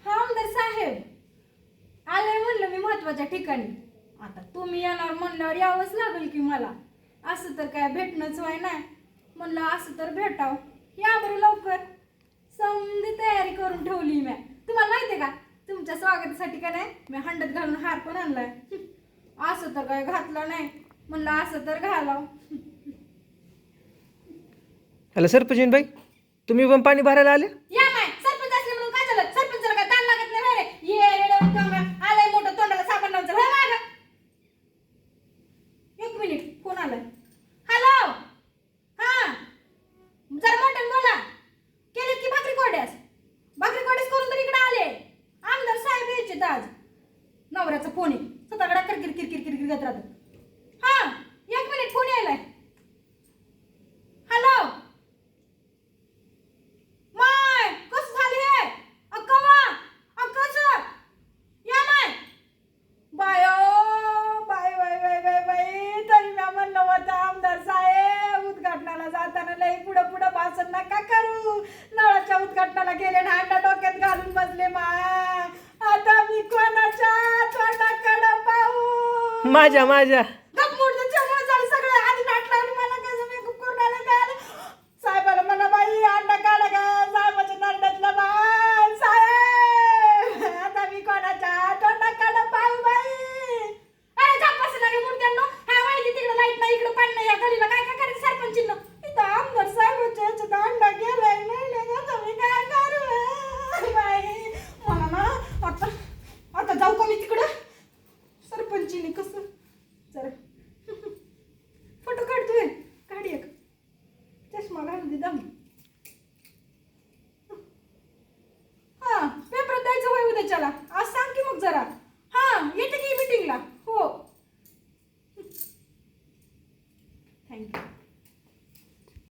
हा आमदार साहेब आले म्हणलं मी महत्वाच्या ठिकाणी. आता तुम्ही येणार म्हणल्यावर यावंच लागेल की मला. असं तर काय भेटणंच व्हाय नाही म्हणलं, असं तर भेटाव. या बरं लवकर. समधी तयारी करून ठेवली मी. तुम्हाला माहिती आहे का तुमच्या स्वागतासाठी का नाही मी हंडत घालून हार पण आणलाय. असं तर काय घातलं नाही म्हणलं, असं तर घालाव. हॅलो सरपंच बाई, तुम्ही पण पाणी भरायला आले? या माय सरपंच असले म्हणून काय झालं? सरपंचाला काय ताण लागत नाही रे? ये रेडे आलंय मोठं तोंडाला साबण लावून. चल माग. एक मिनिट फोन आलाय. हॅलो. हा जरा मोठ्यानं बोला. केलीत की भाकरी कोड्यास? भाकरी कोड्यास करून तर इकडे आले. आमदार साहेब यायचे आज. नवऱ्याचा फोन आहे. स्वतःकडे किरकिर किरकिर किरकिर करत राहतो. हा एक मिनिट फोन यायलाय. हॅलो. माय कसं झाले हे? अक्का कसं? या माय. बायो bye bye bye bye bye. तरी मी म्हणलं होतं आमदार साहेब उद्घाटनाला जाताना लई पुढं पुढं भाषण नका करू. नळाच्या उद्घाटनाला गेले ना अंडा डोक्यात घालून बसले माय. आता मी कोणाच्या तोंडाकडे पाहू? माझ्या गपमुडचं जेवण झालं सगळं. आधी नाटलं आणि मला कसं मेकअप करून आलं काय? साहेबाला म्हणा बाई अंडा काढा का साहेबाच्या नरड्यातलं बाय. साहेब आता मी कोणाच्या तोंडाकडे पाहू बाई? अरे जा पसणारी मूर्त्यांनो. हा माहिती तिकडे लाईट नाही, इकडे पाणी नाही. या गलीला काय काय करायचं सरपंचींनो? इथं आमदार साहेबाच्या याच्यात अंडा गेलाय नाही. आता मी काय करू बाई? मला ना आता जाऊ का मी तिकडं? सरपंचीने कसं जरा फोटो काढतोय. काढी एक चष्मा घालून दे दम. हा पेपर द्यायचं होय उद्याच्याला. आज सांग की मग जरा. हा येते की मीटिंगला. हो थँक्यू.